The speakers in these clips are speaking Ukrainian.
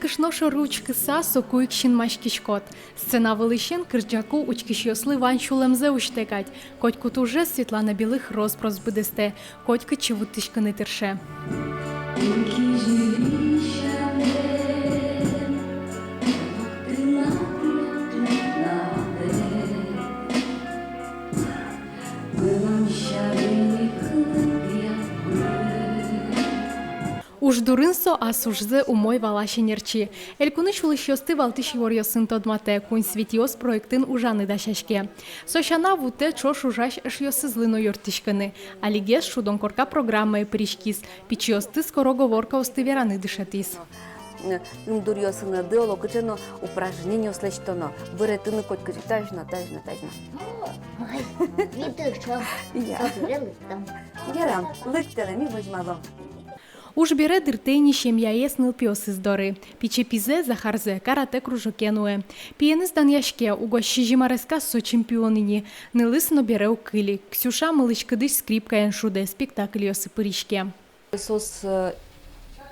кишношо ручки сасо куйкшин машкишкот. Сцена велищен кирджаку учкишйосли ваншулемзе уштекать. Котьку туже Світлана Білих розпрос бидесте. Котьки чевутишки не терше. Уж дуринсо асужзе умой валаши нерчи. Элькуны чулышьосты валтыши ворьосын тодмате, кунь свитиос проектын ужаны дашашке. Сошана вуте чош ужаш эшьосы злыно йортышканы. Алигес шудон корка программа и пришкис. Пичьосты скоро говорка осты вераны дышатис. Дуриосына дыло, кычено упражнение слечтоно. Выретыны котька тажна. Min tökçam. Ярам, лыктеле, ми возьмалом. Уж бере дыртейни шемьяес ныл пиосы здоры. Пиче пизе захарзе карате кружокенуе. Пиеныз даньяшке уго шижимареска со чемпионыни. Нылысно бере укыли. Ксюша мылычкыдыш скрипкаен шуде спектакль йосы пыришке. Сос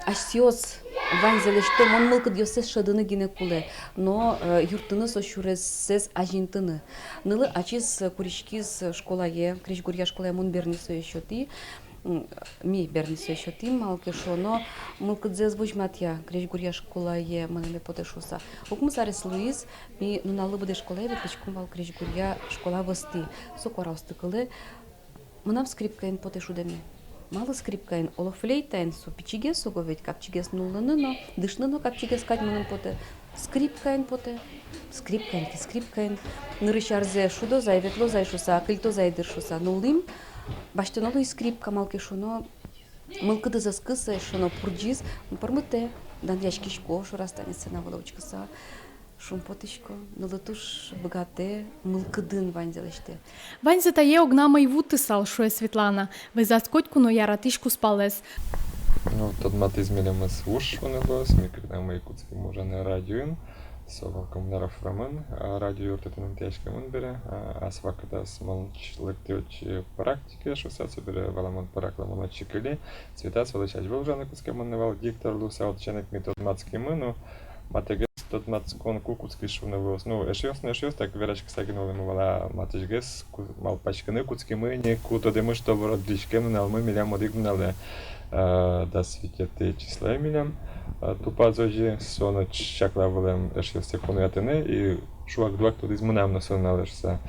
асиос ванзеле что мон мылкы диосес шадыны гине куле, но юртыны со шуресес ажинтыны. Нылы ачис куришкиз школае, кришгурья школае мон берни со ещоти. Ми берни со ещоти малки шо, но мылкы дзез вожматья кришгурья школае манеле потешуса. Окмы сарес Луиз ми нуналы буде школае ветличкум вал кришгурья школа васти. Со корастыкылы мынам скрипкаен потешудеми. Мало скрипкаен, олофлейтаен со пичиге соговет капчигес нуллыны, но дышныно капчигес катьманын поте. Скрипкаен поте, скрипкаен. Нырышарзе шудо зай ветло зай шуса, акыльто зай дыршуса. Нуллим, баштонолу и скрипка малки шуно, мылкыды заскыса, шуно пурджиз, пармыте, дан яшкишко, шурастанется на волочкаса. Шумпотышко, нулытуш богате, мылкыдын ванзелеште. Ваньзе тае огнама и вуты сал шуе Светлана. Везас котьку но яратышку спалес. Ну, тот мат измерим с уж он был, смекрина мы куцки можаны радиоин, совалком наров роман, радио юртетным тяжком он бере, а сваката смолч лектёч практики, что сад собере валамон паракламон очекали, цвета свалочать был жанр куцком он навал диктор луса отченек метод матский мыну, матегес тот матскон кукуцкий шунавос, ну эшёс, так верачка сагинула ему вала матежгес, мал пачканы куцкий мыни, куто демы что в родличкем на алмы милям одигнали. Да світяти числа емілям. Тупа зожі соно чаклавилем ешівся конуятини і шувак-двак туди змунам насоналишся.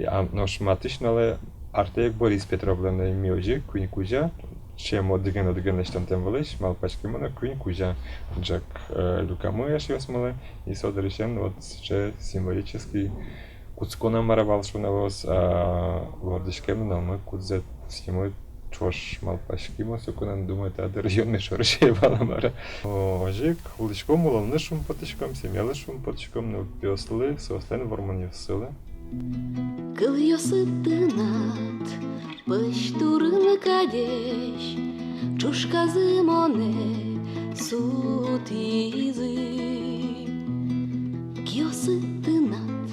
А нож матично, але арте як Борис Петровлен на ім'яжі, куінь кузя, чим один штам тем велич, мал пачки мона, куінь кузя. Джак люкаму ешівсмали, і содорішен от ще символічний куцко намаравал шунавос, а вордишкем нам кудзе сімой чош мал пачки мосукунан думаєте, а державний шоршей валамара. Ожик, уличком, уловнишим потичком, сім'ялишим потичком, не впіосли, соостен вормонів сили. Кыл йосытынат, пыштурын кадеш, чушказы моне, сут изы. Кьосытынат,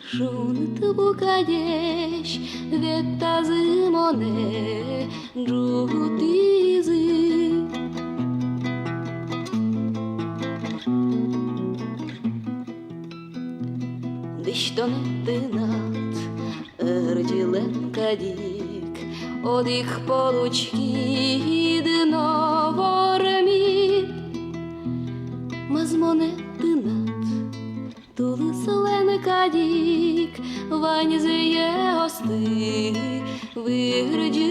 шуныт букадеш, веттазы моне, джут изы. Дыштонетынат, ырджилен кадик, одих получки дно вормит. Мазмонетынат, тулыслен кадик, ваньзые осты, вырджи